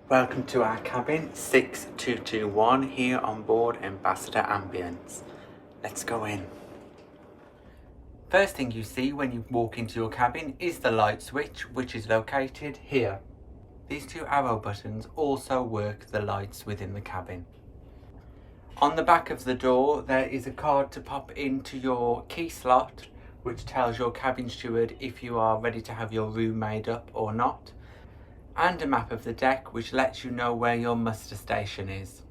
Welcome to our cabin 6221 here on board Ambassador Ambience. Let's go in. First thing you see when you walk into your cabin is the light switch, which is located here. These two arrow buttons also work the lights within the cabin. On the back of the door there is a card to pop into your key slot, which tells your cabin steward if you are ready to have your room made up or not, and a map of the deck which lets you know where your muster station is.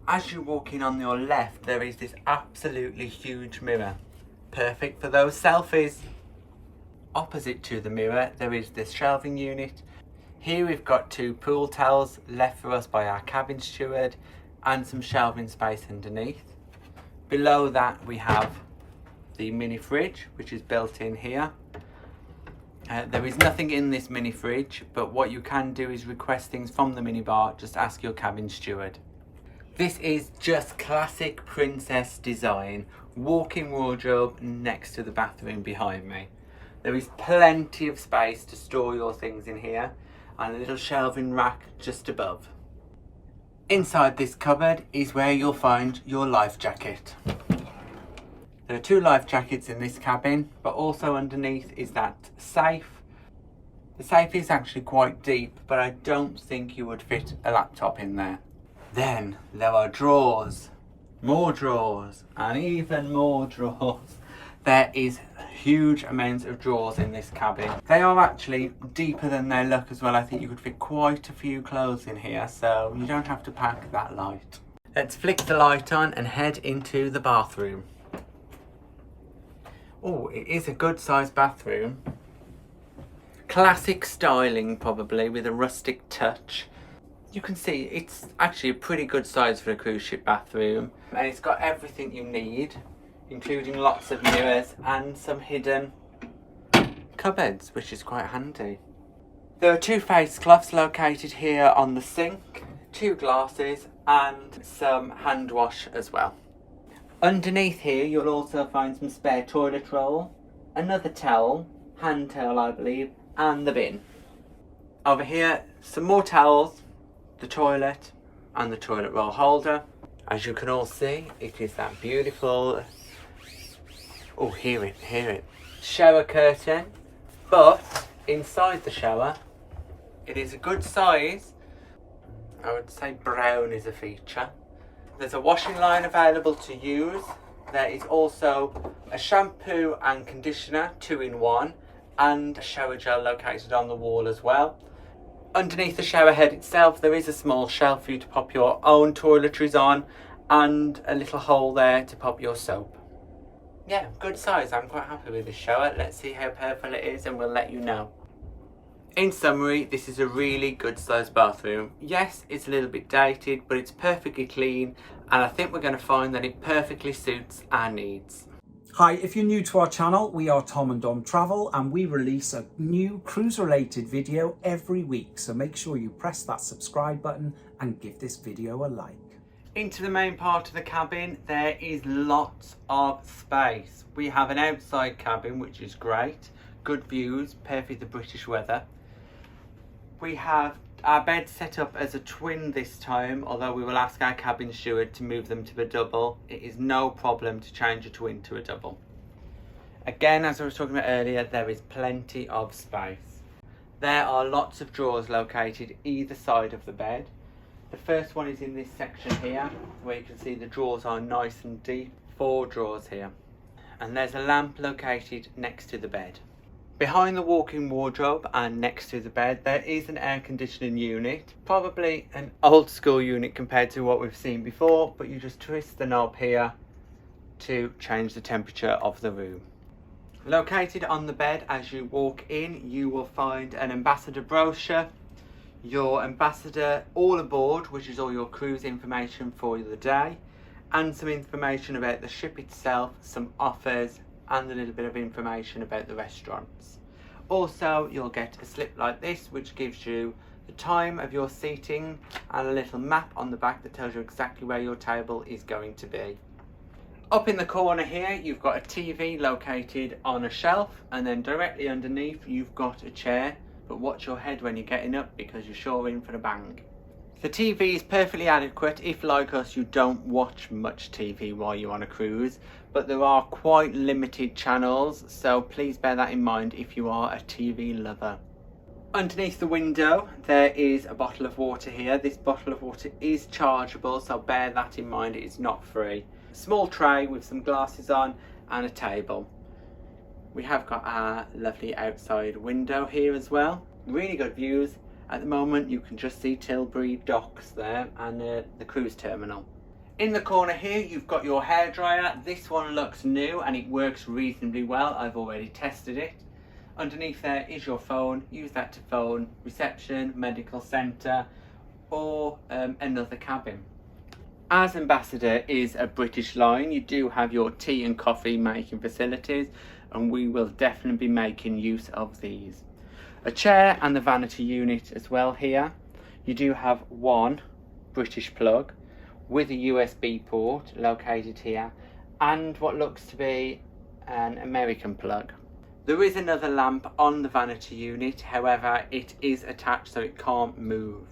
As you walk in on your left, there is this absolutely huge mirror, perfect for those selfies. Opposite to the mirror there is this shelving unit. Here we've got two pool towels left for us by our cabin steward and some shelving space underneath. Below that we have the mini fridge, which is built in here. There is nothing in this mini fridge, but what you can do is request things from the mini bar. Just ask your cabin steward. This is just classic princess design. Walk-in wardrobe next to the bathroom behind me. There is plenty of space to store your things in here, and a little shelving rack just above. Inside this cupboard is where you'll find your life jacket. There are two life jackets in this cabin, but also underneath is that safe. The safe is actually quite deep, but I don't think you would fit a laptop in there. Then there are drawers, more drawers, and even more drawers. There is huge amounts of drawers in this cabin. They are actually deeper than they look as well. I think you could fit quite a few clothes in here, so you don't have to pack that light. Let's flick the light on and head into the bathroom. Oh, it is a good sized bathroom. Classic styling probably, with a rustic touch. You can see it's actually a pretty good size for a cruise ship bathroom, and it's got everything you need, including lots of mirrors and some hidden cupboards, which is quite handy. There are two face cloths located here on the sink, two glasses and some hand wash as well. Underneath here you'll also find some spare toilet roll, another towel, hand towel I believe, and the bin. Over here some more towels, the toilet and the toilet roll holder. As you can all see, it is that beautiful, oh hear it, shower curtain, but inside the shower it is a good size. I would say brown is a feature. There's a washing line available to use. There is also a shampoo and conditioner 2-in-1 and a shower gel located on the wall as well. Underneath the shower head itself there is a small shelf for you to pop your own toiletries on, and a little hole there to pop your soap. Yeah, good size. I'm quite happy with this shower. Let's see how powerful it is and we'll let you know. In summary, this is a really good sized bathroom. Yes, it's a little bit dated, but it's perfectly clean, and I think we're going to find that it perfectly suits our needs. Hi, if you're new to our channel, we are Tom and Dom Travel, and we release a new cruise related video every week, so make sure you press that subscribe button and give this video a like. Into the main part of the cabin there is lots of space. We have an outside cabin, which is great, good views, perfect for the British weather. We have our bed set up as a twin this time, although we will ask our cabin steward to move them to a double. It is no problem to change a twin to a double. Again, as I was talking about earlier, there is plenty of space. There are lots of drawers located either side of the bed. The first one is in this section here, where you can see the drawers are nice and deep. 4 drawers here. And there's a lamp located next to the bed. Behind the walk-in wardrobe and next to the bed there is an air conditioning unit, probably an old school unit compared to what we've seen before, but you just twist the knob here to change the temperature of the room. Located on the bed as you walk in, you will find an Ambassador brochure, your Ambassador all aboard, which is all your cruise information for the day, and some information about the ship itself, some offers, and a little bit of information about the restaurants. Also, you'll get a slip like this, which gives you the time of your seating and a little map on the back that tells you exactly where your table is going to be. Up in the corner here you've got a TV located on a shelf, and then directly underneath you've got a chair but watch your head when you're getting up because you're sure in for a bang. The TV is perfectly adequate if, like us, you don't watch much TV while you're on a cruise, but there are quite limited channels, so please bear that in mind if you are a TV lover. Underneath the window there is a bottle of water here. This bottle of water is chargeable, so bear that in mind, it is not free. A small tray with some glasses on and a table. We have got our lovely outside window here as well. Really good views. At the moment you can just see Tilbury docks there and the cruise terminal. In the corner here you've got your hairdryer. This one looks new and it works reasonably well. I've already tested it. Underneath there is your phone. Use that to phone reception, medical centre or another cabin. As Ambassador is a British line, you do have your tea and coffee making facilities, and we will definitely be making use of these. A chair and the vanity unit as well here. You do have one British plug with a USB port located here and what looks to be an American plug. There is another lamp on the vanity unit, however it is attached so it can't move.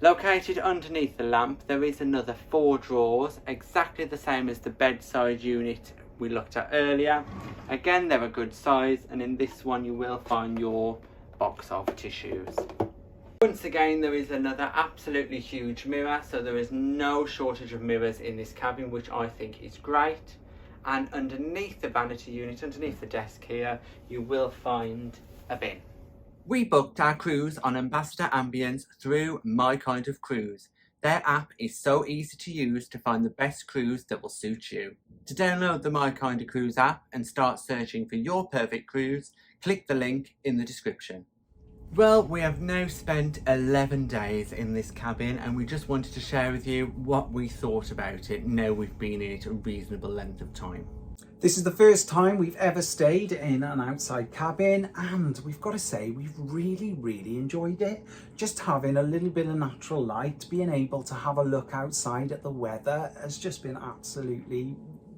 Located underneath the lamp there is another 4 drawers, exactly the same as the bedside unit we looked at earlier. Again, they're a good size, and in this one you will find your box of tissues. Once again there is another absolutely huge mirror, so there is no shortage of mirrors in this cabin, which I think is great. And underneath the vanity unit, underneath the desk here, you will find a bin. We booked our cruise on Ambassador Ambience through My Kind of Cruise. Their app is so easy to use to find the best cruise that will suit you. To download the My Kind of Cruise app and start searching for your perfect cruise, click the link in the description. Well, we have now spent 11 days in this cabin and we just wanted to share with you what we thought about it now we've been in it a reasonable length of time. This is the first time we've ever stayed in an outside cabin, and we've got to say we've really enjoyed it. Just having a little bit of natural light, being able to have a look outside at the weather has just been absolutely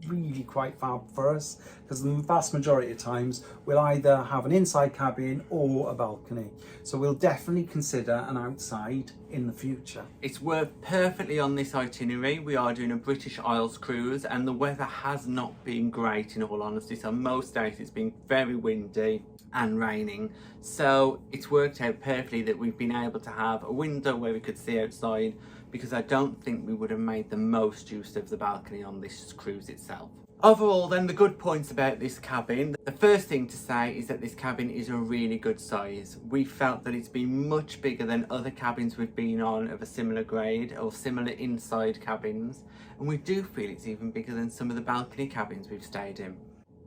really quite fab for us, because the vast majority of times we'll either have an inside cabin or a balcony, so we'll definitely consider an outside in the future. It's worked perfectly on this itinerary. We are doing a British Isles cruise and the weather has not been great, in all honesty, so most days it's been very windy and raining, so it's worked out perfectly that we've been able to have a window where we could see outside, because I don't think we would have made the most use of the balcony on this cruise itself. Overall then, the good points about this cabin. The first thing to say is that this cabin is a really good size. We felt that it's been much bigger than other cabins we've been on of a similar grade or similar inside cabins, and we do feel it's even bigger than some of the balcony cabins we've stayed in.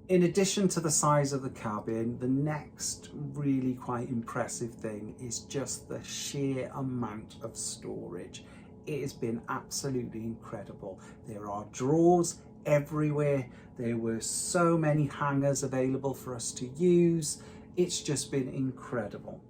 In addition to the size of the cabin, the next really quite impressive thing is just the sheer amount of storage. It has been absolutely incredible. There are drawers everywhere. There were so many hangers available for us to use. It's just been incredible.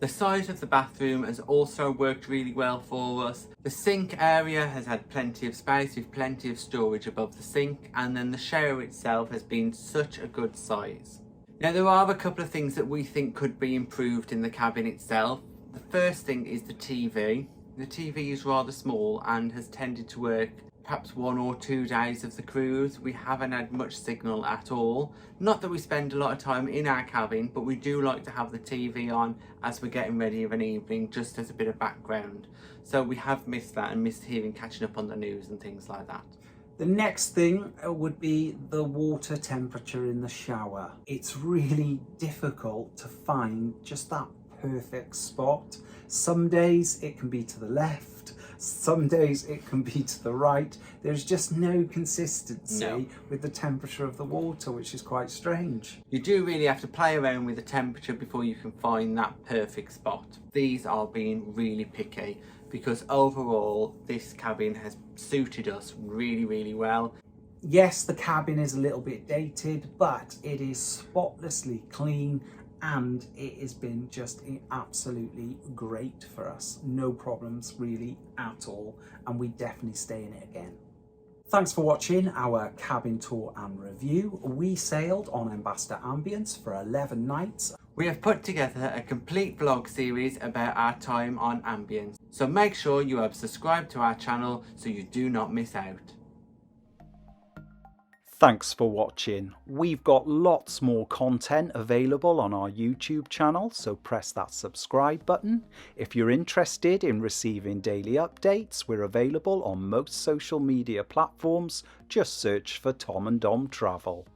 The size of the bathroom has also worked really well for us. The sink area has had plenty of space with plenty of storage above the sink, and then the shower itself has been such a good size. Now, there are a couple of things that we think could be improved in the cabin itself. The first thing is the TV. The TV is rather small and has tended to work perhaps 1 or 2 days of the cruise. We haven't had much signal at all. Not that we spend a lot of time in our cabin, but we do like to have the TV on as we're getting ready of an evening, just as a bit of background. So we have missed that and missed catching up on the news and things like that. The next thing would be the water temperature in the shower. It's really difficult to find just that perfect spot. Some days it can be to the left, some days it can be to the right. There's just no consistency with the temperature of the water, which is quite strange. You do really have to play around with the temperature before you can find that perfect spot. These are being really picky, because overall this cabin has suited us really well. Yes, the cabin is a little bit dated, but it is spotlessly clean and it has been just absolutely great for us. No problems really at all, and we definitely stay in it again. Thanks for watching our cabin tour and review. We sailed on Ambassador Ambience for 11 nights. We have put together a complete vlog series about our time on Ambience, so make sure you have subscribed to our channel so you do not miss out. Thanks for watching. We've got lots more content available on our YouTube channel, so press that subscribe button. If you're interested in receiving daily updates, we're available on most social media platforms. Just search for Tom and Dom Travel.